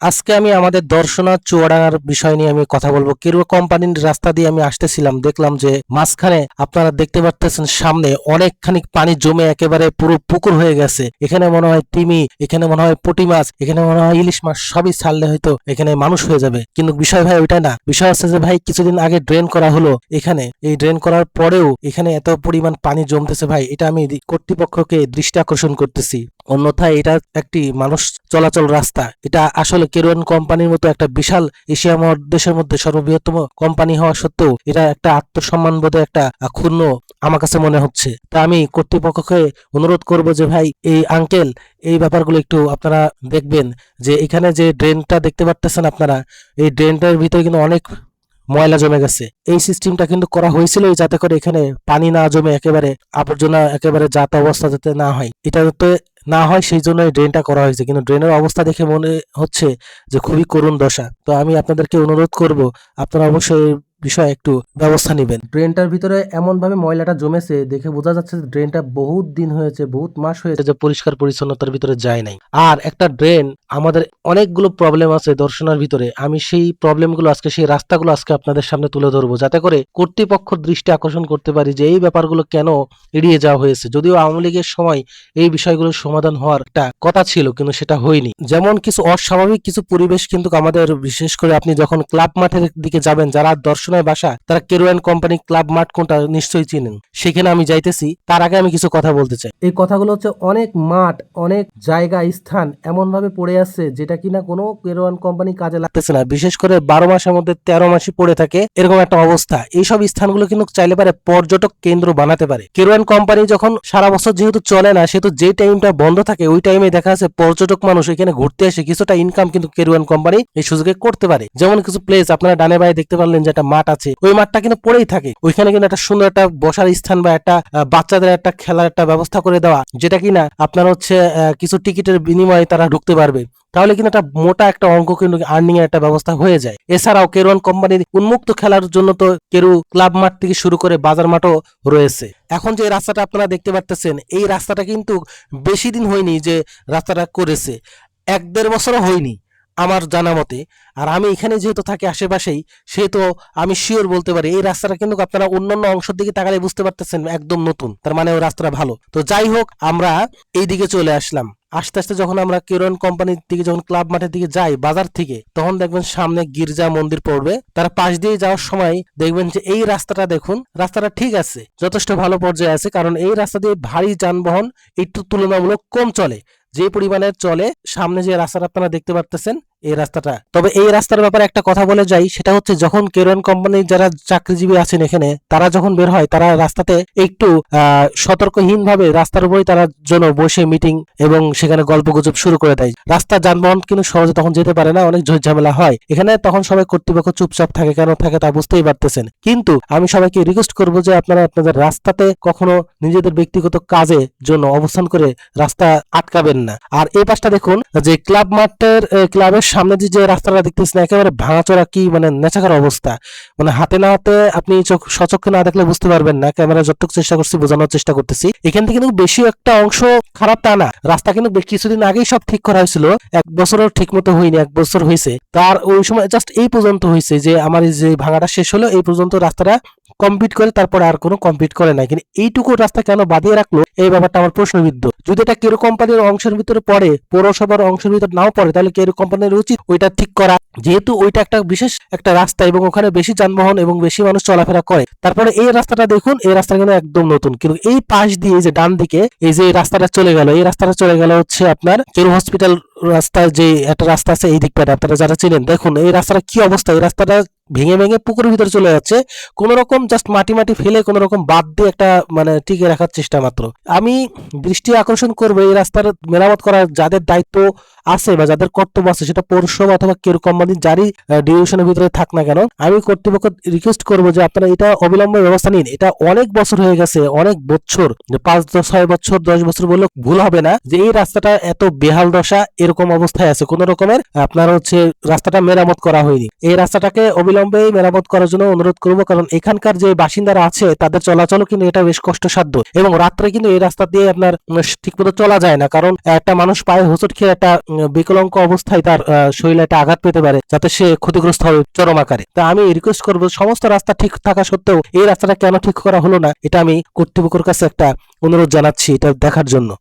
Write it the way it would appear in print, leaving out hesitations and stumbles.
আজকে আমি আমাদের দর্শনা চুয়াডাঙ্গার বিষয় নিয়ে আমি কথা বলবো। কেরু কোম্পানির রাস্তা দিয়ে আমি আসতেছিলাম, দেখলাম যে মাঝখানে আপনারা দেখতে পারতেছেন সামনে অনেকখানি পানি জমে একেবারে পুরো পুকুর হয়ে গেছে। এখানে মনে হয় তিমি, এখানে মনে হয় পুঁটি মাছ, এখানে মনে হয় ইলিশ মাছ সবই ছাড়লে হয়তো এখানে মানুষ হয়ে যাবে। কিন্তু বিষয় ভাই ওইটা না, বিষয় হচ্ছে যে ভাই কিছুদিন আগে ড্রেন করা হলো এখানে, এই ড্রেন করার পরেও এখানে এত পরিমাণ পানি জমতেছে ভাই, এটা আমি কর্তৃপক্ষকে দৃষ্টি আকর্ষণ করতেছি। অন্যথায় এটা একটি মানুষ চলাচল রাস্তা, এটা আসলে কেরোয়ান কোম্পানির মতো একটা বিশাল এশিয়া মহাদেশের মধ্যে সর্ববৃহত্তম কোম্পানি হওয়া সত্ত্বেও এটা একটা আত্মসম্মান বোধে একটা ক্ষুণ্ণ আমার কাছে মনে হচ্ছে। তা আমি কর্তৃপক্ষকে অনুরোধ করব যে ভাই এই আঙ্কেল এই ব্যাপারগুলো একটু আপনারা দেখবেন, যে এখানে যে ড্রেনটা দেখতে পারতেছেন আপনারা, এই ড্রেনটার ভিতরে কিন্তু অনেক ময়লা জমে গেছে। এই সিস্টেমটা কিন্তু করা হয়েছিল যাতে করে এখানে পানি না জমে একেবারে আবর্জনা একেবারে যাত অবস্থা যাতে না হয়, এটা যাতে না হয় সেই জন্য এই ড্রেনটা করা হয়েছে। কিন্তু ড্রেনের অবস্থা দেখে মনে হচ্ছে যে খুবই করুণ দশা। তো আমি আপনাদেরকে অনুরোধ করব আপনারা অবশ্যই এই বিষয়ে একটু ব্যবস্থা নেবেন। ড্রেনটার ভিতরে এমন ভাবে ময়লাটা জমেছে দেখে বোঝা যাচ্ছে যে ড্রেনটা বহুত দিন হয়েছে, বহুত মাস হয়েছে যে পরিষ্কার পরিচ্ছন্নতার ভিতরে যায় নাই। আর একটা ড্রেন আমাদের অনেকগুলো প্রবলেম আছে দর্শনের ভিতরে, আমি সেই প্রবলেমগুলো আজকে, সেই রাস্তাগুলো আজকে আপনাদের সামনে তুলে ধরবো যাতে করে কর্তৃপক্ষের দৃষ্টি আকর্ষণ করতে পারি যে এই ব্যাপারগুলো কেন এড়িয়ে যাওয়া হয়েছে। যদিও আওয়ামী লীগের সময় এই বিষয়গুলোর সমাধান হওয়ার একটা কথা ছিল কিন্তু সেটা হয়নি। যেমন কিছু অস্বাভাবিক কিছু পরিবেশ কিন্তু আমাদের, বিশেষ করে আপনি যখন ক্লাব মাঠের দিকে যাবেন, যারা দর্শনের বাসা তারা কেরোয়ান কোম্পানি ক্লাব মাঠ কোনটা নিশ্চয়ই চিনেন, সেখানে আমি যাইতেছি। তার আগে আমি কিছু কথা বলতে চাই। এই কথাগুলো হচ্ছে অনেক মাঠ, অনেক জায়গা, স্থান এমন ভাবে পড়ে আছে যেটা কিনা কোনো কেরোয়ান কোম্পানি কাজে লাগতেছে না। বিশেষ করে 12 মাসের মধ্যে 13 মাসই পড়ে থাকে, এরকম একটা অবস্থা। এইসব স্থানগুলো কিন্তু চাইলে পারে পর্যটক কেন্দ্র বানাতে পারে। কেরোয়ান কোম্পানি যখন সারা বছর যেহেতু চলে না, সেহেতু যে টাইমটা বন্ধ থাকে ওই টাইমে দেখা যাচ্ছে পর্যটক মানুষ এখানে ঘুরতে আসে, কিছুটা ইনকাম কিন্তু কেরোয়ান কোম্পানি এই সুযোগে করতে পারে। যেমন কিছু প্লেস আপনারা ডানে বায়ে দেখতে পারলেন যে একটা মাঠ আছে, ওই মাঠটা কিন্তু পড়েই থাকে, ওইখানে কিন্তু একটা সুন্দর একটা বসার স্থান বা একটা বাচ্চাদের একটা খেলার একটা ব্যবস্থা করে দেওয়া, যেটা কিনা আপনার হচ্ছে কিছু টিকিটের বিনিময়ে তারা ঢুকতে পারবে। তাহলে কিন্তু একটা মোটা একটা অঙ্ক কিন্তু আর্নিং এর একটা ব্যবস্থা হয়ে যায়। এছাড়াও কেরোয়ান কোম্পানির উন্মুক্ত খেলার জন্য তো কেরু ক্লাব মাঠ থেকে শুরু করে বাজার মাঠও রয়েছে। এখন যে রাস্তাটা আপনারা দেখতে পারতেছেন, এই রাস্তাটা কিন্তু বেশি দিন হয়নি যে রাস্তাটা করেছে, 1-1.5 বছরও হয়নি আমার জানা মতে। আর আমি এখানে যেহেতু থাকি আশেপাশেই, সেহেতু আমি শিওর বলতে পারি এই রাস্তাটা কিন্তু আপনারা অন্যান্য অংশের দিকে তাকালে বুঝতে পারতেছেন একদম নতুন, তার মানে ওই রাস্তাটা ভালো। তো যাই হোক, আমরা এই দিকে চলে আসলাম। আস্তে আস্তে যখন আমরা কেরোয়ান কোম্পানির দিকে, যখন ক্লাব মাঠের দিকে যাই বাজার থেকে, তখন দেখবেন সামনে গির্জা মন্দির পড়বে, তার পাশ দিয়ে যাওয়ার সময় দেখবেন যে এই রাস্তাটা দেখুন, রাস্তাটা ঠিক আছে, যথেষ্ট ভালো পর্যায়ে আছে, কারণ এই রাস্তা দিয়ে ভারী যানবাহন একটু তুলনামূলক কম চলে। যে পরিমাণে চলে, সামনে যে রাস্তাটা আপনারা দেখতে পারতেছেন এই রাস্তাটা। তবে এই রাস্তার ব্যাপারে একটা কথা বলে যাই, সেটা হচ্ছে যখন কেরোয়ান কোম্পানির যারা চাকরিজীবী আছেন এখানে, তারা যখন বের হয় তারা রাস্তাতে একটু সতর্কহীন ভাবে রাস্তার উপরেই তারা জন্য বসে মিটিং এবং সেখানে গল্প গুজব শুরু করে দেয়। রাস্তা যানবাহন কিন্তু সহজে তখন যেতে পারে না, অনেক ঝামেলা হয় এখানে। তখন সবাই কর্তৃপক্ষ চুপচাপ থাকে, কেন থাকে তা বুঝতেই পারতেছেন। কিন্তু আমি সবাইকে রিকোয়েস্ট করবো যে আপনারা আপনাদের রাস্তাতে কখনো নিজেদের ব্যক্তিগত কাজে জন্য অবস্থান করে রাস্তা আটকাবেন না। আর এই পাশটা দেখুন যে ক্লাব মাঠের, ক্লাবের সামনে যে রাস্তাটা দেখতেছেন একেবারে ভাঙাচোরা, কি মানে নেচাকার অবস্থা, মানে হাতে না হাতে আপনি সচক্ষে না দেখলে বুঝতে পারবেন না। ক্যামেরা যতটুকু চেষ্টা করছি বোঝানোর চেষ্টা করতেছি, এখান থেকে কিন্তু বেশি একটা অংশ খারাপ তা না। রাস্তা কিন্তু কিছুদিন আগেই সব ঠিক করা হয়েছিল, 1 বছরও ঠিক মতো হয়নি, 1 বছর হয়েছে তার, ওই সময় জাস্ট এই পর্যন্ত হয়েছে যে আমার এই যে ভাঙাটা শেষ হলো এই পর্যন্ত রাস্তাটা কমপ্লিট করে, তারপরে আর কোনো কমপ্লিট করে নাই। কিন্তু এইটুকু রাস্তা কেন বাদিয়ে রাখলো, এই ব্যাপারটা আমার প্রশ্নবিদ্ধ। যদি এটা কেরো কোম্পানির অংশের ভিতরে পড়ে, পৌরসভার অংশের ভিতরে নাও পড়ে, তাহলে কেরো কোম্পানির উচিত ওইটা ঠিক করা, যেহেতু ওইটা একটা বিশেষ একটা রাস্তা এবং ওখানে বেশি যানবাহন এবং বেশি মানুষ চলাফেরা করে। তারপরে এই রাস্তাটা দেখুন, এই রাস্তা কিন্তু একদম নতুন, কিন্তু এই পাশ দিয়ে যে ডান দিকে এই যে রাস্তাটা চলে গেল, এই রাস্তাটা চলে গেল হচ্ছে আপনার কেরু হসপিটাল রাস্তায় যে একটা রাস্তা আছে এই দিকটা, আপনারা যারা চিনেন দেখুন এই রাস্তাটা কি অবস্থা। এই রাস্তাটা ভেঙে ভেঙে পুকুরের ভিতরে চলে যাচ্ছে, কোন রকম জাস্ট মাটি মাটি ফেলে কোন রকম বাদ দিয়ে একটা মানে টিকে রাখার চেষ্টা মাত্র। আমি দৃষ্টি আকর্ষণ করবো এই রাস্তার মেরামত করার যাদের দায়িত্ব আছে বা যাদের কর্তব্য আছে, সেটা পৌরসভা অথবা কেরু কোম্পানির যারই ডিভিশনের ভিতরে থাক না কেন, আমি কর্তৃপক্ষ রিকোয়েস্ট করবো যে আপনারা এটা অবিলম্বে ব্যবস্থা নিন। এটা অনেক বছর হয়ে গেছে, অনেক বছর, 5-6 বছর 10 বছর বললে ভুল হবে না, যে এই রাস্তাটা এত বেহাল দশা এরকম অবস্থায় আছে, কোন রকমের আপনার হচ্ছে রাস্তাটা মেরামত করা হয়নি। এই রাস্তাটাকে অবিলম্বে মেরামত করার জন্য অনুরোধ করব, কারণ এখানকার যে বাসিন্দারা আছে তাদের চলাচলও কিন্তু এটা বেশ কষ্টসাধ্য, এবং রাত্রে কিন্তু এই রাস্তা দিয়ে আপনার ঠিকমতো চলা যায় না, কারণ একটা মানুষ পায়ে হোঁচট খেয়ে একটা বিকলাঙ্গ অবস্থায় তার শরীরে একটা আঘাত পেতে পারে, যাতে সে ক্ষতিগ্রস্ত হবে চরম আকারে। তা আমি রিকোয়েস্ট করব, সমস্ত রাস্তা ঠিক থাকা সত্ত্বেও এই রাস্তাটা কেন ঠিক করা হলো না, এটা আমি কর্তৃপক্ষের কাছে একটা অনুরোধ জানাচ্ছি এটা দেখার জন্য।